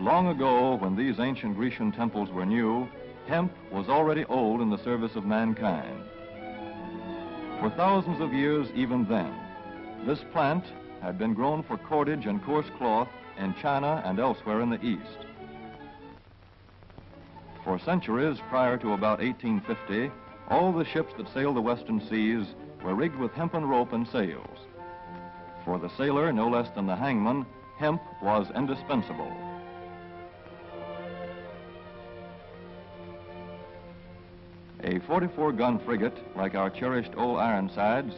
Long ago, when these ancient Grecian temples were new, hemp was already old in the service of mankind. For thousands of years even then, this plant had been grown for cordage and coarse cloth in China and elsewhere in the East. For centuries prior to about 1850, all the ships that sailed the western seas were rigged with hempen rope and sails. For the sailor, no less than the hangman, hemp was indispensable. A 44-gun frigate, like our cherished old Ironsides,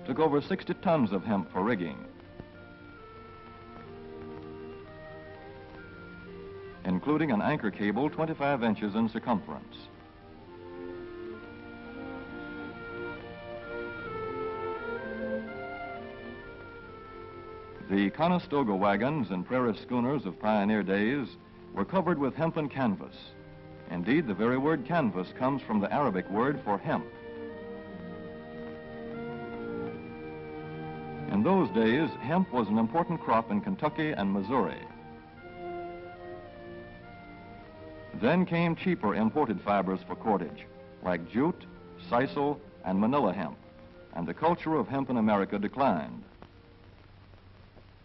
took over 60 tons of hemp for rigging. Including an anchor cable 25 inches in circumference. The Conestoga wagons and prairie schooners of pioneer days were covered with hempen canvas. Indeed, the very word canvas comes from the Arabic word for hemp. In those days, hemp was an important crop in Kentucky and Missouri. Then came cheaper imported fibers for cordage, like jute, sisal, and manila hemp, and the culture of hemp in America declined.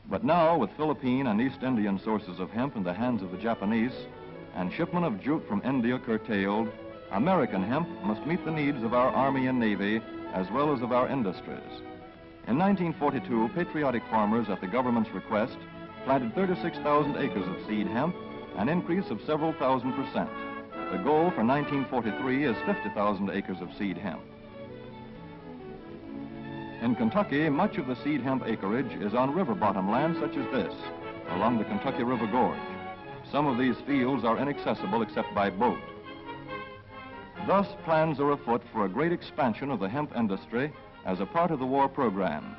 But now, with Philippine and East Indian sources of hemp in the hands of the Japanese, and shipment of jute from India curtailed, American hemp must meet the needs of our Army and Navy as well as of our industries. In 1942, patriotic farmers, at the government's request, planted 36,000 acres of seed hemp, an increase of several thousand%. The goal for 1943 is 50,000 acres of seed hemp. In Kentucky, much of the seed hemp acreage is on river bottom land such as this, along the Kentucky River Gorge. Some of these fields are inaccessible except by boat. Thus, plans are afoot for a great expansion of the hemp industry as a part of the war program.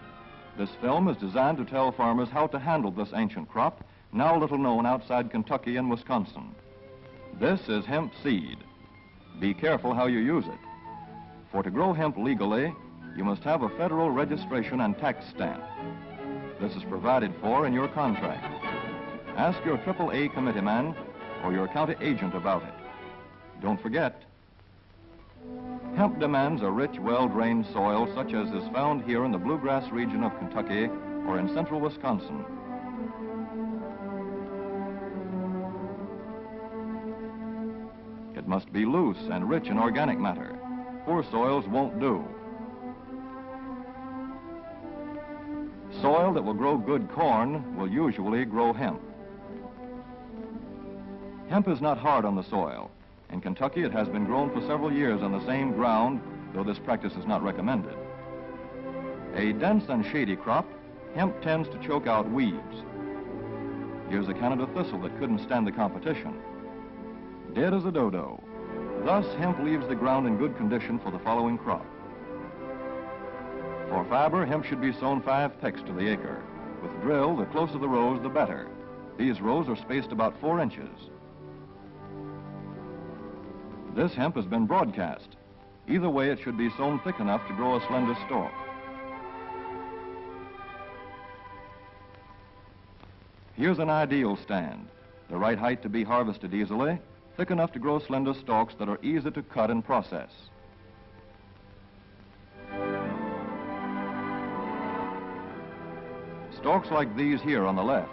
This film is designed to tell farmers how to handle this ancient crop, now little known outside Kentucky and Wisconsin. This is hemp seed. Be careful how you use it. For to grow hemp legally, you must have a federal registration and tax stamp. This is provided for in your contract. Ask your AAA committeeman or your county agent about it. Don't forget, hemp demands a rich, well-drained soil such as is found here in the bluegrass region of Kentucky or in central Wisconsin. It must be loose and rich in organic matter. Poor soils won't do. Soil that will grow good corn will usually grow hemp. Hemp is not hard on the soil. In Kentucky, it has been grown for several years on the same ground, though this practice is not recommended. A dense and shady crop, hemp tends to choke out weeds. Here's a Canada thistle that couldn't stand the competition. Dead as a dodo. Thus, hemp leaves the ground in good condition for the following crop. For fiber, hemp should be sown 5 pecks to the acre. With drill, the closer the rows, the better. These rows are spaced about 4 inches. This hemp has been broadcast. Either way, it should be sown thick enough to grow a slender stalk. Here's an ideal stand. The right height to be harvested easily, thick enough to grow slender stalks that are easy to cut and process. Stalks like these here on the left,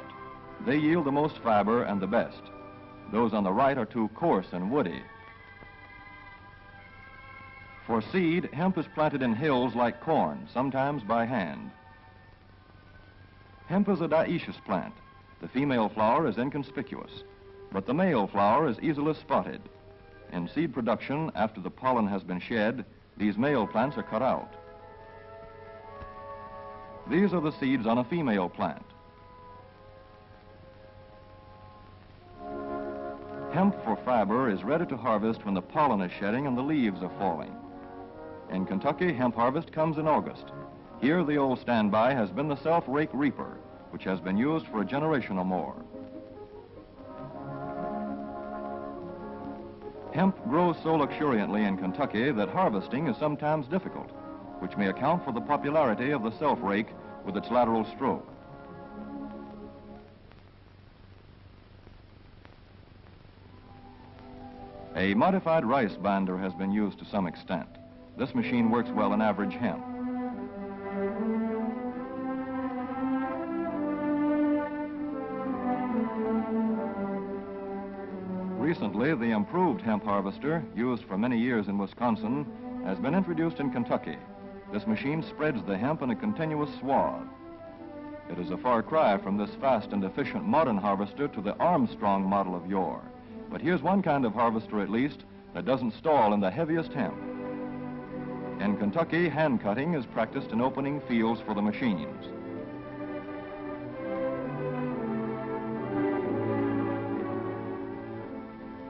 they yield the most fiber and the best. Those on the right are too coarse and woody. For seed, hemp is planted in hills like corn, sometimes by hand. Hemp is a dioecious plant. The female flower is inconspicuous, but the male flower is easily spotted. In seed production, after the pollen has been shed, these male plants are cut out. These are the seeds on a female plant. Hemp for fiber is ready to harvest when the pollen is shedding and the leaves are falling. In Kentucky, hemp harvest comes in August. Here, the old standby has been the self-rake reaper, which has been used for a generation or more. Hemp grows so luxuriantly in Kentucky that harvesting is sometimes difficult, which may account for the popularity of the self-rake with its lateral stroke. A modified rice binder has been used to some extent. This machine works well in average hemp. Recently, the improved hemp harvester, used for many years in Wisconsin, has been introduced in Kentucky. This machine spreads the hemp in a continuous swath. It is a far cry from this fast and efficient modern harvester to the Armstrong model of yore. But here's one kind of harvester, at least, that doesn't stall in the heaviest hemp. In Kentucky, hand cutting is practiced in opening fields for the machines.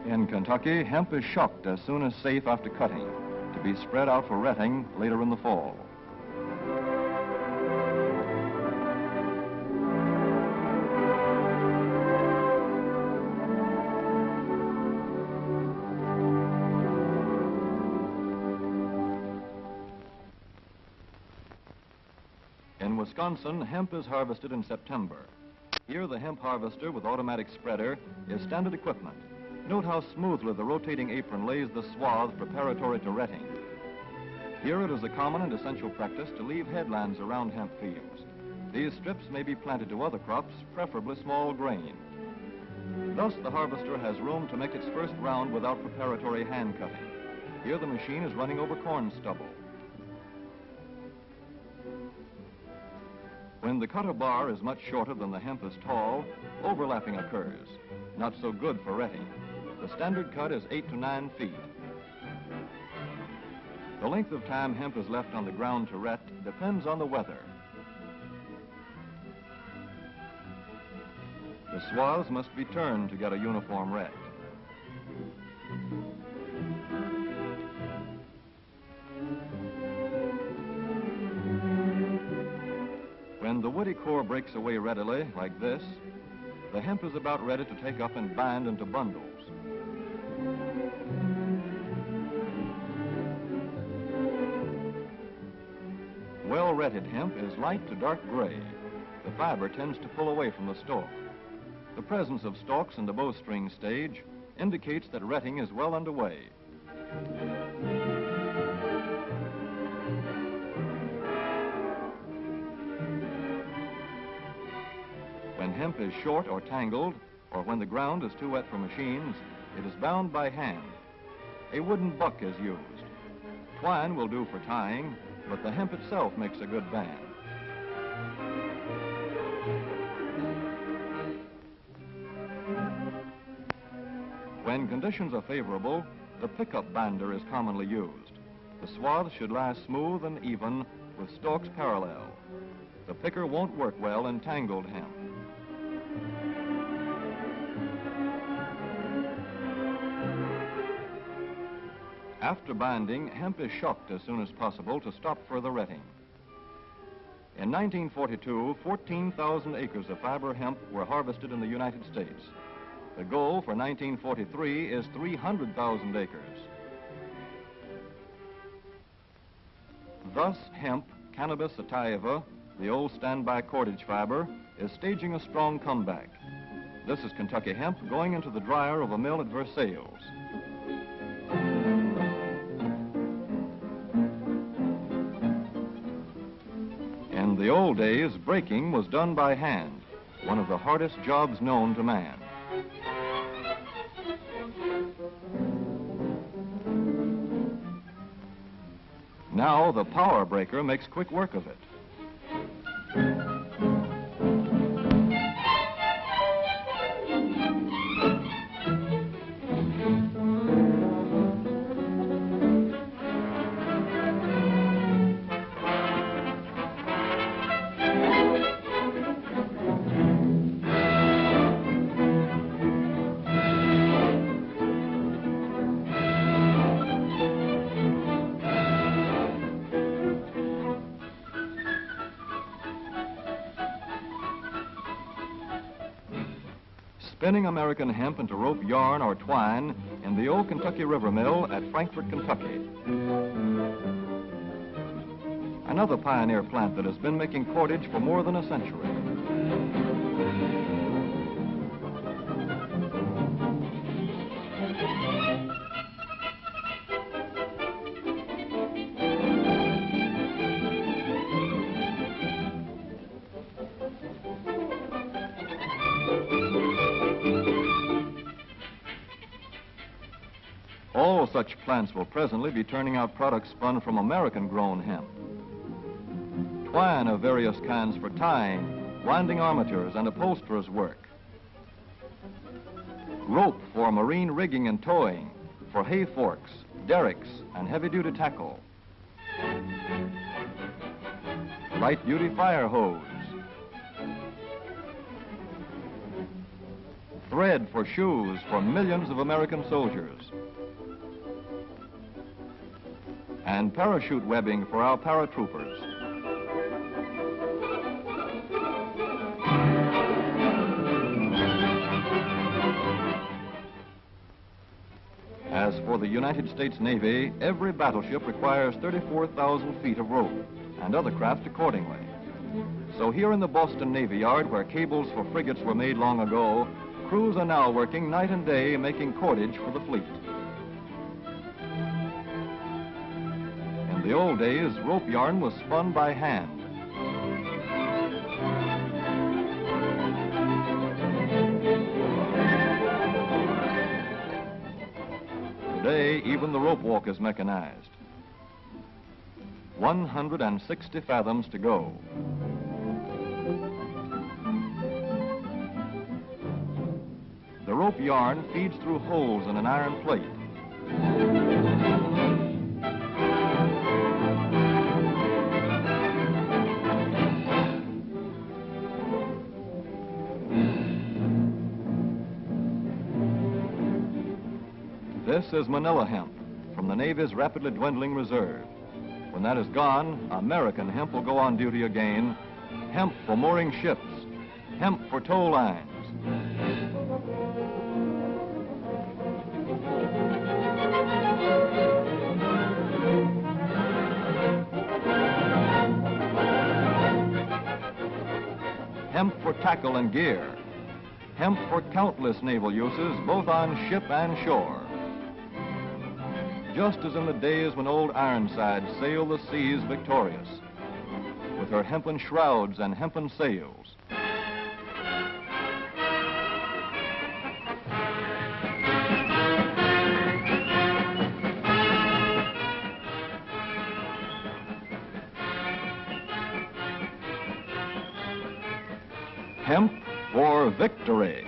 In Kentucky, hemp is shucked as soon as safe after cutting, to be spread out for retting later in the fall. In Wisconsin, hemp is harvested in September. Here, the hemp harvester with automatic spreader is standard equipment. Note how smoothly the rotating apron lays the swath preparatory to retting. Here it is a common and essential practice to leave headlands around hemp fields. These strips may be planted to other crops, preferably small grain. Thus, the harvester has room to make its first round without preparatory hand cutting. Here the machine is running over corn stubble. When the cutter bar is much shorter than the hemp is tall, overlapping occurs. Not so good for retting. The standard cut is 8 to 9 feet. The length of time hemp is left on the ground to ret depends on the weather. The swaths must be turned to get a uniform ret. When the woody core breaks away readily, like this, the hemp is about ready to take up and bind into bundles. Well-retted hemp is light to dark gray. The fiber tends to pull away from the stalk. The presence of stalks in the bowstring stage indicates that retting is well underway. When hemp is short or tangled, or when the ground is too wet for machines, it is bound by hand. A wooden buck is used. Twine will do for tying, but the hemp itself makes a good band. When conditions are favorable, the pickup binder is commonly used. The swath should lie smooth and even with stalks parallel. The picker won't work well in tangled hemp. After binding, hemp is shucked as soon as possible to stop further retting. In 1942, 14,000 acres of fiber hemp were harvested in the United States. The goal for 1943 is 300,000 acres. Thus, hemp, Cannabis sativa, the old standby cordage fiber, is staging a strong comeback. This is Kentucky hemp going into the dryer of a mill at Versailles. In the old days, breaking was done by hand, one of the hardest jobs known to man. Now the power breaker makes quick work of it. Spinning American hemp into rope yarn or twine in the old Kentucky River Mill at Frankfort, Kentucky. Another pioneer plant that has been making cordage for more than a century. All such plants will presently be turning out products spun from American-grown hemp. Twine of various kinds for tying, winding armatures, and upholsterers' work. Rope for marine rigging and towing, for hay forks, derricks, and heavy-duty tackle. Light-duty fire hose. Thread for shoes for millions of American soldiers. And parachute webbing for our paratroopers. As for the United States Navy, every battleship requires 34,000 feet of rope, and other craft accordingly. So here in the Boston Navy Yard, where cables for frigates were made long ago, crews are now working night and day making cordage for the fleet. In the old days, rope yarn was spun by hand. Today, even the rope walk is mechanized. 160 fathoms to go. The rope yarn feeds through holes in an iron plate. This is Manila hemp from the Navy's rapidly dwindling reserve. When that is gone, American hemp will go on duty again. Hemp for mooring ships, hemp for tow lines. Hemp for tackle and gear. Hemp for countless naval uses, both on ship and shore. Just as in the days when old Ironside sailed the seas victorious, with her hempen shrouds and hempen sails. Hemp for victory.